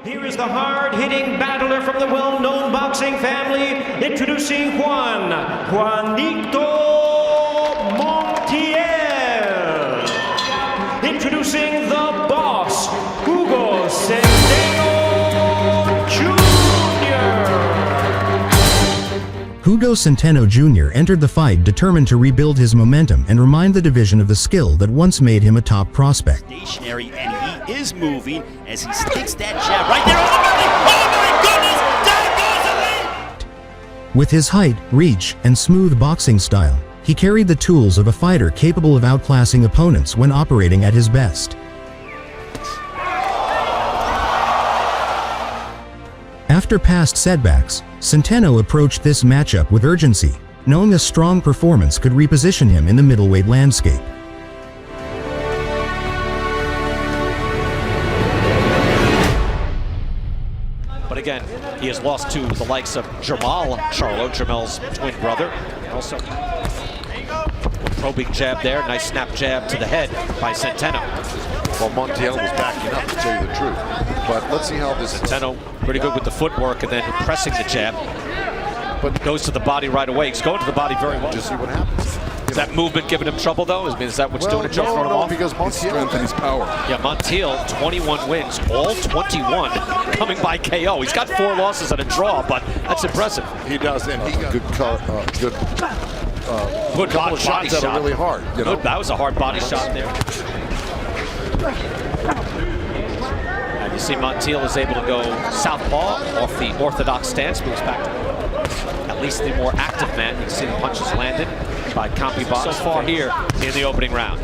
Here is the hard-hitting battler from the well-known boxing family, introducing Juanito Montiel. Introducing the boss, Hugo Centeno Jr. Hugo Centeno Jr. entered the fight determined to rebuild his momentum and remind the division of the skill that once made him a top prospect. Stationary, and he is moving as he sticks that jab right there on the belly. Oh my goodness! There goes the lead! With his height, reach, and smooth boxing style, he carried the tools of a fighter capable of outclassing opponents when operating at his best. After past setbacks, Centeno approached this matchup with urgency, knowing a strong performance could reposition him in the middleweight landscape. But again, he has lost to the likes of Jamal Charlo, Jamel's twin brother. Also, probing jab there, nice snap jab to the head by Centeno. Well, Montiel was backing up, to tell you the truth. But let's see how this... Centeno pretty good with the footwork and then pressing the jab. But goes to the body right away. He's going to the body very well. Just see what happens. Is that movement giving him trouble, though? Is that what's doing it? Just throwing him off? Because Montiel... His strength and his power. Yeah, Montiel, 21 wins, all 21 coming by KO. He's got 4 losses and a draw, but that's impressive. He does, and he got good body shots that are really hard. You know? That was a hard body shot there. And you see Montiel is able to go southpaw off the orthodox stance, moves back to at least the more active man. You can see the punches landed by Campiba so far here in the opening round.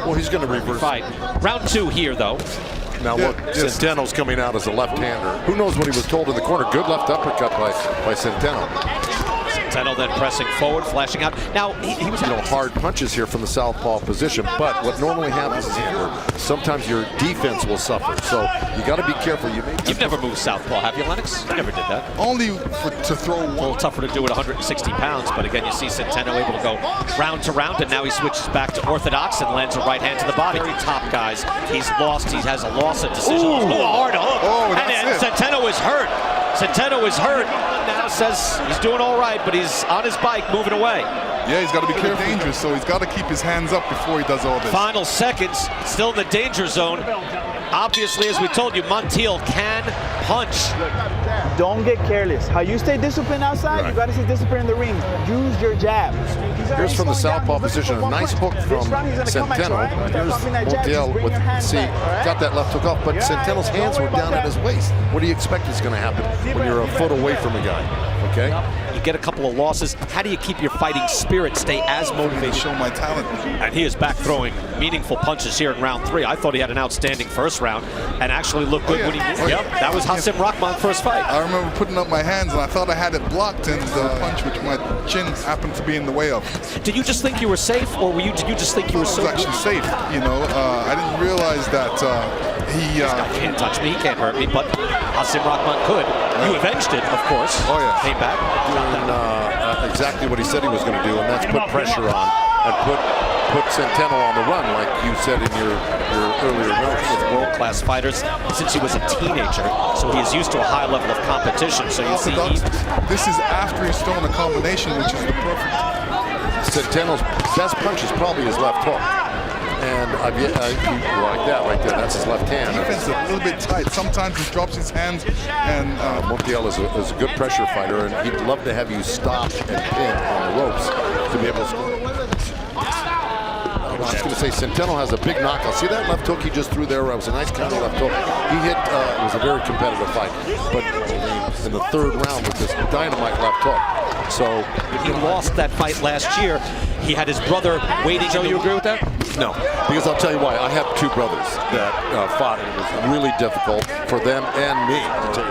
Well, he's going to reverse fight. Round 2 here, though. Now look, Centeno's coming out as a left-hander. Who knows what he was told in the corner? Good left uppercut by Centeno. Centeno then pressing forward, flashing out. Now, he was hard punches here from the southpaw position, but what normally happens is sometimes your defense will suffer. So you got to be careful. You've never moved southpaw, have you, Lennox? You never did that. Only to throw one. A little tougher to do at 160 pounds, but again, you see Centeno able to go round to round, and now he switches back to orthodox and lands a right hand to the body. Very top guys. He's lost. He has a loss at decision. Ooh, a hard hook. Oh, and Centeno is hurt. Centeno is hurt. Now says he's doing all right, but he's on his bike moving away. Yeah, he's got to be careful. Dangerous, so he's got to keep his hands up before he does all this. Final seconds, still in the danger zone. Obviously, as we told you, Montiel can punch. Don't get careless. How you stay disciplined outside, you got to stay disciplined in the ring. Use your jab. Here's from the southpaw position, a nice hook from Centeno. Here's Montiel with, got that left hook off, but Centeno's hands were down at his waist. What do you expect is going to happen when you're a foot away from a guy? Okay? You get a couple of losses. How do you keep your fighting spirit, stay as motivated? Show my talent. And he is back throwing meaningful punches here in round 3. I thought he had an outstanding first round and actually looked good when he moved. Yep, that was Hasim Rahman's first fight. I remember putting up my hands and I thought I had it blocked, and the punch which my chin happened to be in the way of. Did you just think you were safe, or did you just think you were so good? I was actually safe, you know. I didn't realize that he can't touch me, he can't hurt me, but Hasim Rahman could. You avenged it, of course. Oh yeah. Came back. Doing exactly what he said he was going to do, and that's put pressure on and put Centeno on the run, like you said in your earlier notes. With world-class fighters since he was a teenager, so he is used to a high level of competition. So you see, this is after he's thrown a combination, which is the perfect. Centeno's best punch is probably his left hook. And like that right there, that's his left hand. Defense is a little bit tight. Sometimes he drops his hands, and Montiel is a good pressure fighter, and he'd love to have you stop and pin on the ropes to be able to score. I was just going to say, Centeno has a big knockout. See that left hook he just threw there? It was a nice counter left hook. He hit, it was a very competitive fight. But in the 3rd round with this dynamite left hook. So he lost that fight last year. He had his brother waiting. Joe, you agree with that? No, because I'll tell you why. I have 2 brothers that fought, and it was really difficult for them and me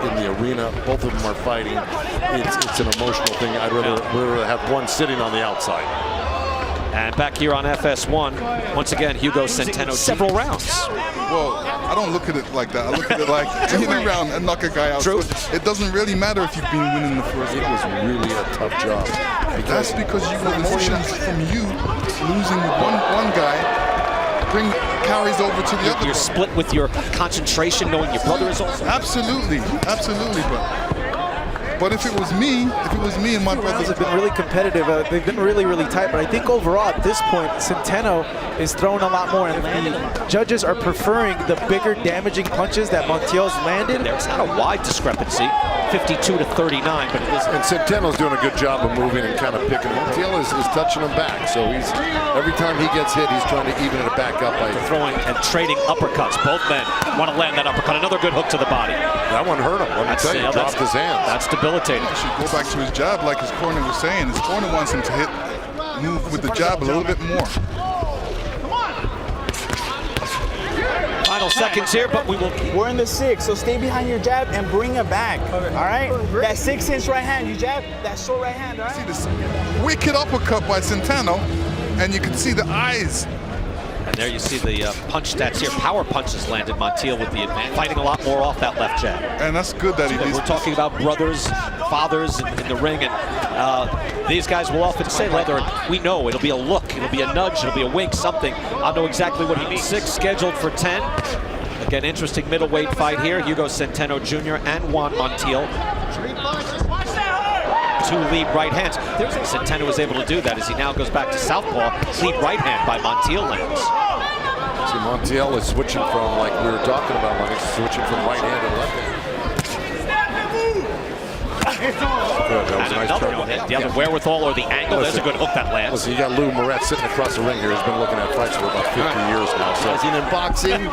in the arena. Both of them are fighting. It's an emotional thing. I'd rather have one sitting on the outside. And back here on FS1, once again, Hugo Centeno, several rounds. Well, I don't look at it like that. I look at it like any round and knock a guy out. True. So it doesn't really matter if you've been winning the first. It was really a tough job. That's because you got emotions from you losing with one guy. carries over to the other. You're split with your concentration, knowing your brother is also. Absolutely, absolutely. But if it was me and my brothers have been really competitive. They've been really, really tight. But I think overall at this point, Centeno is throwing a lot more, and the judges are preferring the bigger, damaging punches that Montiel's landed. There's not a wide discrepancy, 52 to 39, but it is. And Centeno's doing a good job of moving and kind of picking. Montiel is touching him back, so he's every time he gets hit, he's trying to even it back up by throwing and trading uppercuts. Both men want to land that uppercut. Another good hook to the body. That one hurt him. Let me tell you, dropped his hands. That's debilitating. He should go back to his jab, like his corner was saying. His corner wants him to move with the jab a little bit more. Final seconds here, but We're in the 6, so stay behind your jab and bring it back. All right? That 6-inch right hand, you jab, that short right hand, all right? See this wicked uppercut by Centeno, and you can see the eyes. And there you see the punch stats here. Power punches landed Montiel with the advantage. Fighting a lot more off that left jab. And that's good that he did. We're talking about brothers, fathers in the ring, and these guys will often say, whether we know it'll be a look, it'll be a nudge, it'll be a wink, something. I'll know exactly what he means. 6 scheduled for 10. Again, interesting middleweight fight here. Hugo Centeno Jr. and Juan Montiel. 2 lead right hands. Centeno was able to do that as he now goes back to southpaw. Lead right hand by Montiel lands. See, Montiel is switching from, like we were talking about, Lennox, switching from right hand to left hand. Good, that was a nice turn. The other wherewithal or the angle. There's a good hook that lands. Listen, you got Lou Moret sitting across the ring here. He's been looking at fights for about 50 years now. So he's in boxing.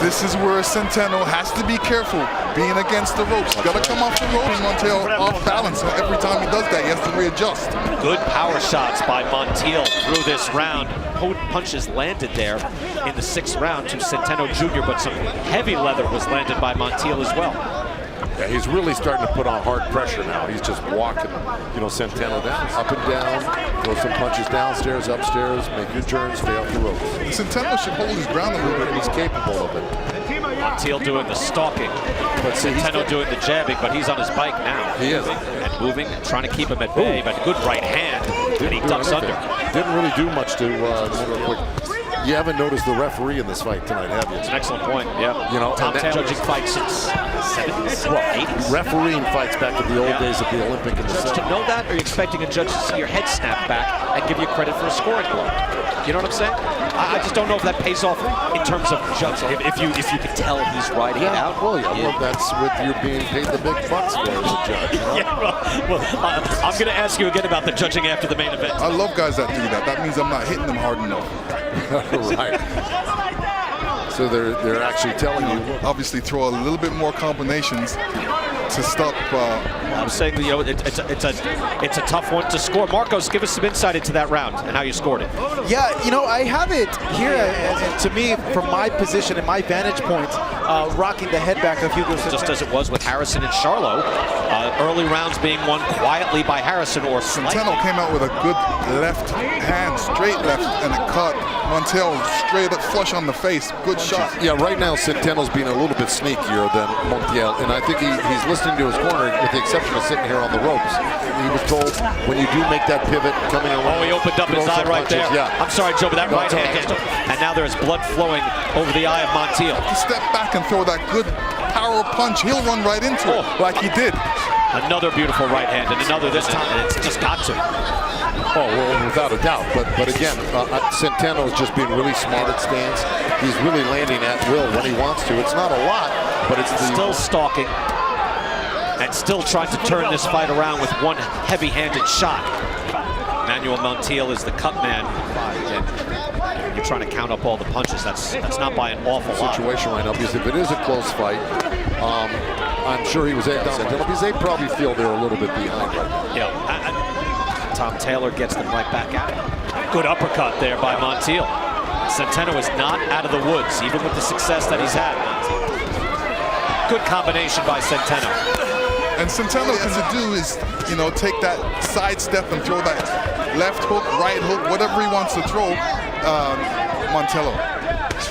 This is where Centeno has to be careful being against the ropes. He's got to come off the ropes. Montiel off balance. So every time he does that, he has to readjust. Good power shots by Montiel through this round. Punches landed there in the 6th round to Centeno Jr., but some heavy leather was landed by Montiel as well. Yeah, he's really starting to put on hard pressure now. He's just walking, Centeno down, up and down, throw some punches downstairs, upstairs, make your turn, stay off the ropes. Centeno should hold his ground a little bit, and he's capable of it. Montiel doing the stalking, but Centeno doing the jabbing, but he's on his bike now. He is. And moving, and trying to keep him at bay, but a good right hand, and he ducks under. Didn't really do much to real quick. You haven't noticed the referee in this fight tonight, have you? It's an excellent point, yeah. Tom Taylor judging fights since 70s, 80s. Refereeing fights back in the old days of the Olympic and the Judge to know that, or are you expecting a judge to see your head snap back and give you credit for a scoring blow? You know what I'm saying? I just don't know if that pays off in terms of judging. If you can tell he's riding it out. Well, that's what you're being paid the big bucks for as a judge. I'm going to ask you again about the judging after the main event. I love guys that do that. That means I'm not hitting them hard enough. Right. So they're actually telling you. Obviously, throw a little bit more combinations to stop. I'm saying, it's a tough one to score. Marcos, give us some insight into that round and how you scored it. Yeah, I have it here, and to me, from my position and my vantage point, rocking the head back of Hugo Centeno. Just as it was with Harrison and Charlo. Early rounds being won quietly by Harrison or slightly. Centeno came out with a good left hand, straight left, and it caught Montiel straight up flush on the face. Good shot. Yeah, right now Centeno's being a little bit sneakier than Montiel, and I think he's listening to his corner, with the exception of sitting here on the ropes. He was told when you do make that pivot coming along. Oh, he opened up his eye right there. Yeah. I'm sorry, Joe, but that right hand. And now there's blood flowing over the eye of Montiel. Step back and throw that good power punch. He'll run right into it like he did. Another beautiful right hand, and another this time, and it's just got to. Oh, well, without a doubt. But again, Centeno's just being really smart at stance. He's really landing at will when he wants to. It's not a lot, but it's still stalking and still trying to turn this fight around with one heavy-handed shot. Manuel Montiel is the cut man. And you're trying to count up all the punches. That's not by an awful lot. Situation right now, because if it is a close fight, I'm sure he was egged on because they probably feel they're a little bit behind right now. Yeah, Tom Taylor gets them right back at it. Good uppercut there by Montiel. Centeno is not out of the woods, even with the success that he's had. Good combination by Centeno. And Centeno can do is, take that side step and throw that left hook, right hook, whatever he wants to throw, Montiel.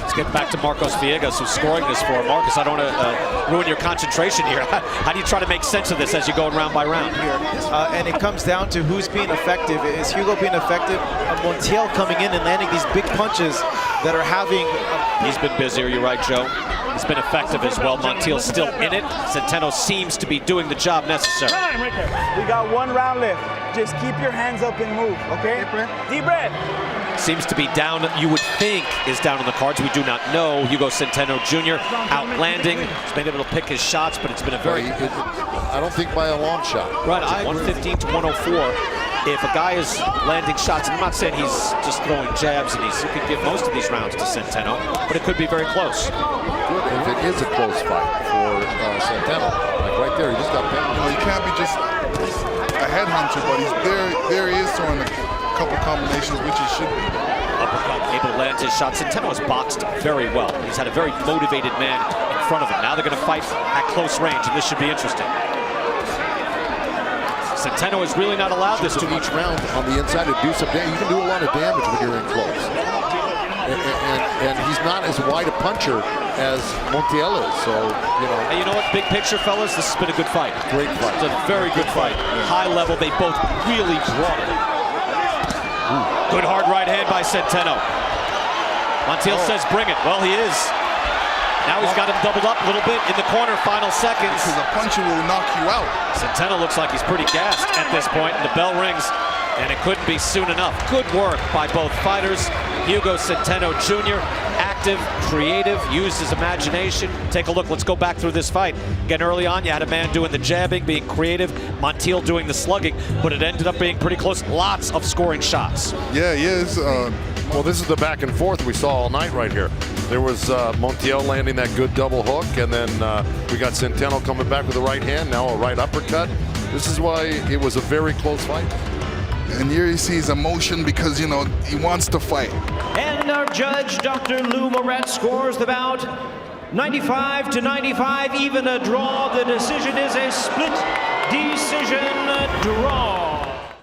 Let's get back to Marcos Villegas, who's scoring this for Marcos. I don't want to ruin your concentration here. How do you try to make sense of this as you go round by round? And it comes down to who's being effective. Is Hugo being effective? Montiel coming in and landing these big punches that are having... He's been busier, you're right, Joe. He's been effective as well. Montiel's still in it. Centeno seems to be doing the job necessary. We got 1 round left. Just keep your hands up and move, okay? Deep breath. Seems to be down, you would think, is down on the cards. We do not know. Hugo Centeno Jr. outlanding. He's been able to pick his shots, but it's been a very... I don't think by a long shot. Right, 115 to 104. If a guy is landing shots, and I'm not saying he's just throwing jabs, and he could give most of these rounds to Centeno, but it could be very close. Good, if it is a close fight for Centeno, like right there, he just got pinned. You know, you can't be just a headhunter, but he's there. He is throwing a couple combinations, which he should be. Uppercut, able to land his shots. Centeno has boxed very well. He's had a very motivated man in front of him. Now they're going to fight at close range, and this should be interesting. Centeno is really not allowed this to each round on the inside to do some damage. You can do a lot of damage when you're in close. And he's not as wide a puncher as Montiel is, so, you know. And you know what, big picture, fellas, this has been a good fight. Great fight. It's a very good fight. High level, they both really brought it. Good hard right hand by Centeno. Montiel says bring it. Well, he is. Now he's got him doubled up a little bit in the corner, final seconds. Because a puncher will knock you out. Centeno looks like he's pretty gassed at this point, and the bell rings, and it couldn't be soon enough. Good work by both fighters. Hugo Centeno Jr., active, creative, used his imagination. Take a look, let's go back through this fight. Again, early on, you had a man doing the jabbing, being creative, Montiel doing the slugging, but it ended up being pretty close. Lots of scoring shots. Yeah, he is. Well, this is the back and forth we saw all night right here. There was Montiel landing that good double hook, and then we got Centeno coming back with the right hand, now a right uppercut. This is why it was a very close fight. And here he sees emotion because, you know, he wants to fight. And our judge, Dr. Lou Moret, scores the bout 95 to 95, even a draw. The decision is a split decision draw.